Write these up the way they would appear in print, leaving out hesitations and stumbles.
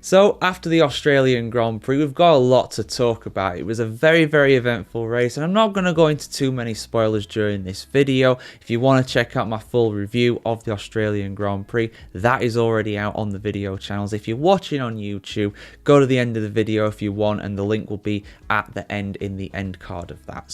So after the Australian Grand Prix, we've got a lot to talk about. It was a very, very eventful race, and I'm not going to go into too many spoilers during this video. If you want to check out my full review of the Australian Grand Prix, that is already out on the video channels. If you're watching on YouTube, go to the end of the video if you want, and the link will be at the end in the end card of that.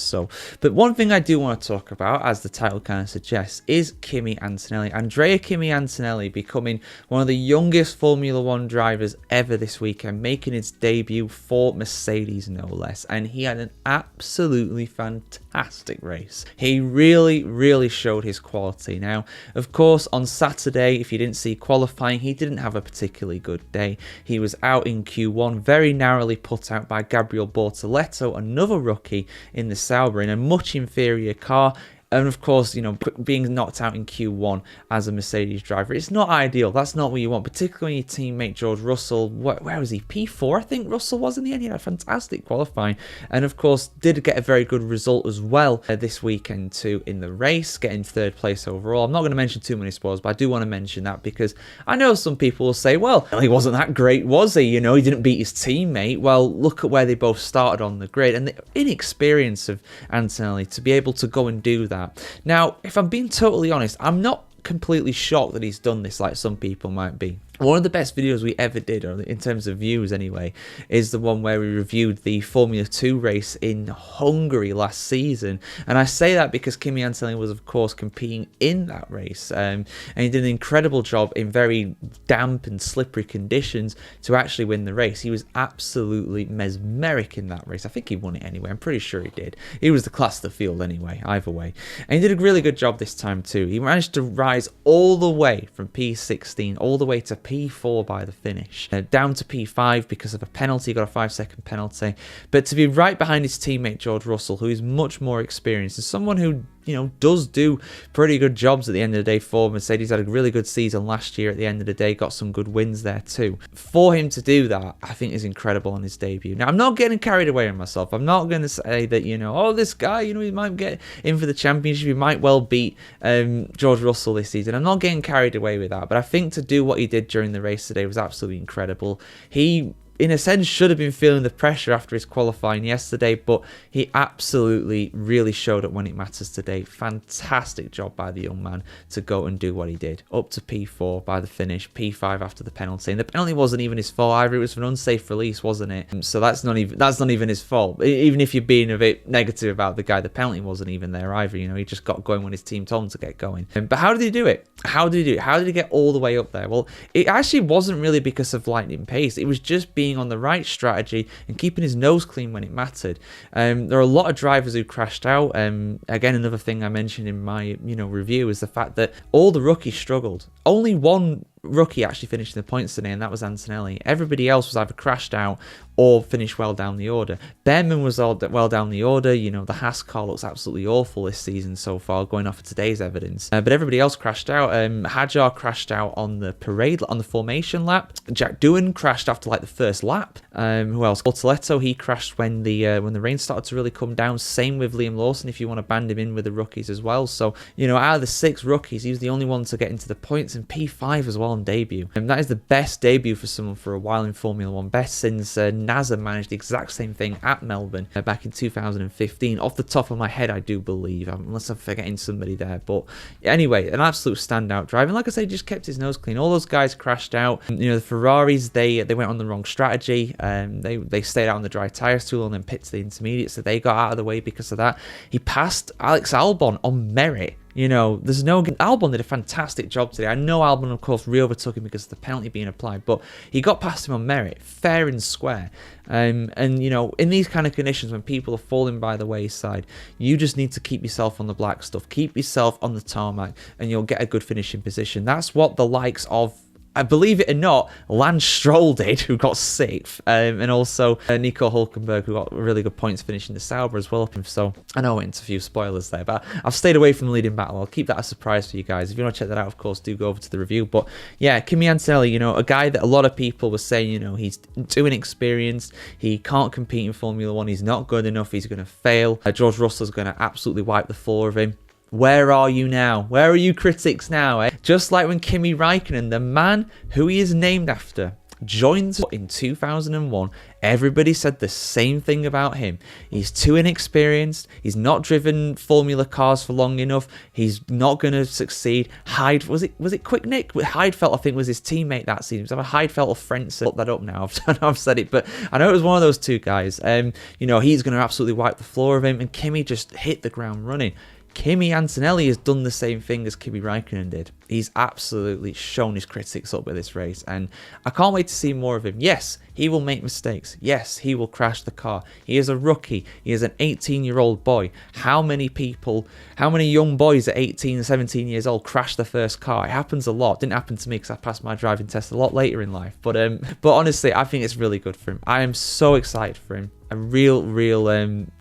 But one thing I do want to talk about, as the title kind of suggests, is Kimi Antonelli. Andrea Kimi Antonelli becoming one of the youngest Formula 1 drivers ever this weekend, making his debut for Mercedes no less, and he had an absolutely fantastic race. He really showed his quality. Now, of course, on Saturday, if you didn't see qualifying, he didn't have a particularly good day. He was out in Q1, very narrowly put out by Gabriel Bortoleto, another rookie in the Sauber, in a much inferior car. And of course, you know, being knocked out in Q1 as a Mercedes driver, it's not ideal. That's not what you want, particularly when your teammate George Russell, where was he? P4, I think Russell was in the end. He had a fantastic qualifying. And of course, did get a very good result as well this weekend too in the race, getting third place overall. I'm not going to mention too many spoilers, but I do want to mention that because I know some people will say, well, he wasn't that great, was he? You know, he didn't beat his teammate. Well, look at where they both started on the grid, and the inexperience of Antonelli to be able to go and do that. Now, if I'm being totally honest, I'm not completely shocked that he's done this like some people might be. One of the best videos we ever did, or in terms of views anyway, is the one where we reviewed the Formula 2 race in Hungary last season. And I say that because Kimi Antonelli was, of course, competing in that race. And he did an incredible job in very damp and slippery conditions to actually win the race. He was absolutely mesmeric in that race. I think he won it anyway. I'm pretty sure he did. He was the class of the field anyway, either way. And he did a really good job this time too. He managed to rise all the way from P16 all the way to P4 by the finish, down to P5 because of a penalty. He got a 5-second penalty, but to be right behind his teammate George Russell, who is much more experienced and someone who, you know, does do pretty good jobs at the end of the day for Mercedes. Had a really good season last year at the end of the day, got some good wins there too. For him to do that, I think is incredible on his debut. Now, I'm not getting carried away on myself. I'm not going to say that, you know, oh, this guy, you know, he might get in for the championship. He might well beat George Russell this season. I'm not getting carried away with that, but I think to do what he did during the race today was absolutely incredible. He, in a sense, should have been feeling the pressure after his qualifying yesterday, but he absolutely really showed up when it matters today. Fantastic job by the young man to go and do what he did. Up to P4 by the finish, P5 after the penalty. And the penalty wasn't even his fault either. It was for an unsafe release, wasn't it? So that's not even his fault. Even if you're being a bit negative about the guy, the penalty wasn't even there either. You know, he just got going when his team told him to get going. But how did he do it? How did he do it? How did he get all the way up there? Well, it actually wasn't really because of lightning pace. It was just being on the right strategy and keeping his nose clean when it mattered. There are a lot of drivers who crashed out. Again, another thing I mentioned in my review is the fact that all the rookies struggled. Only one rookie actually finished in the points today, and that was Antonelli. Everybody else was either crashed out or finished well down the order. Behrman was all well down the order. You know, the Haas car looks absolutely awful this season so far, going off of today's evidence. But everybody else crashed out. Hadjar crashed out on the parade, on the formation lap. Jack Doohan crashed after like the first lap. Who else? Bortoleto, he crashed when the rain started to really come down. Same with Liam Lawson, if you want to band him in with the rookies as well. So, you know, out of the 6 rookies, he was the only one to get into the points, and P5 as well on debut. And that is the best debut for someone for a while in Formula 1. Best since NASA managed the exact same thing at Melbourne back in 2015. Off the top of my head, I do believe, unless I'm forgetting somebody there. But anyway, an absolute standout drive. And like I say, just kept his nose clean. All those guys crashed out. You know, the Ferraris, they went on the wrong strategy. They stayed out on the dry tyres too long and pit to the intermediate, so they got out of the way because of that. He passed Alex Albon on merit. You know, there's no... Albon did a fantastic job today. I know Albon, of course, re-overtook him because of the penalty being applied, but he got past him on merit, fair and square. And, you know, in these kind of conditions, when people are falling by the wayside, you just need to keep yourself on the black stuff. Keep yourself on the tarmac, and you'll get a good finishing position. That's what the likes of... I believe it or not, Lance Stroll did, who got 6th, and also Nico Hülkenberg, who got really good points finishing the Sauber as well. So I know I went into a few spoilers there, but I've stayed away from the leading battle. I'll keep that a surprise for you guys. If you want to check that out, of course, do go over to the review. But yeah, Kimi Antonelli, you know, a guy that a lot of people were saying, you know, he's too inexperienced, he can't compete in Formula 1, he's not good enough, he's going to fail. George Russell's going to absolutely wipe the floor of him. Where are you now? Where are you critics now, eh? Just like when Kimi Raikkonen, the man who he is named after, joined in 2001. Everybody said the same thing about him. He's too inexperienced. He's not driven Formula cars for long enough. He's not going to succeed. Hyde, was it Quick Nick? Heidfeld, I think, was his teammate that season. It was either Heidfeld or Frentzen. Look that up now. I've said it, but I know it was one of those two guys. You know, he's going to absolutely wipe the floor of him, and Kimi just hit the ground running. Kimi Antonelli has done the same thing as Kimi Räikkönen did. He's absolutely shown his critics up with this race, and I can't wait to see more of him. Yes, he will make mistakes. Yes, he will crash the car. He is a rookie. He is an 18-year-old boy. How many young boys at 18 and 17 years old crash their first car? It happens a lot. Didn't happen to me because I passed my driving test a lot later in life. But honestly, I think it's really good for him. I am so excited for him. A real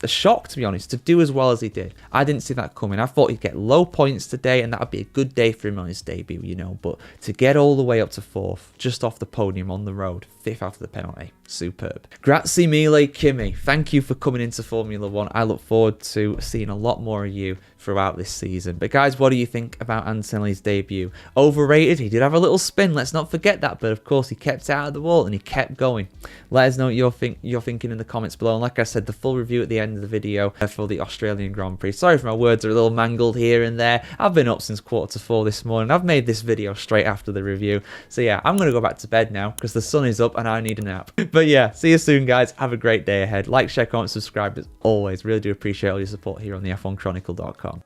shock, to be honest, to do as well as he did. I didn't see that coming. I thought he'd get low points today, and that would be a good day for him on his debut, you know. But to get all the way up to 4th, just off the podium on the road, 5th after the penalty, superb. Grazie mille, Kimi. Thank you for coming into Formula 1. I look forward to seeing a lot more of you throughout this season. But guys, what do you think about Antonelli's debut? Overrated? He did have a little spin, let's not forget that, but of course he kept out of the wall and he kept going. Let us know what you're thinking in the comments below, and like I said, the full review at the end of the video for the Australian Grand Prix. Sorry if my words are a little mangled here and there. I've been up since 4:45 this morning. I've made this video straight after the review, so yeah, I'm going to go back to bed now because the sun is up and I need a nap. But yeah, see you soon guys, have a great day ahead. Like, share, comment, subscribe as always. Really do appreciate all your support here on the F1Chronicle.com.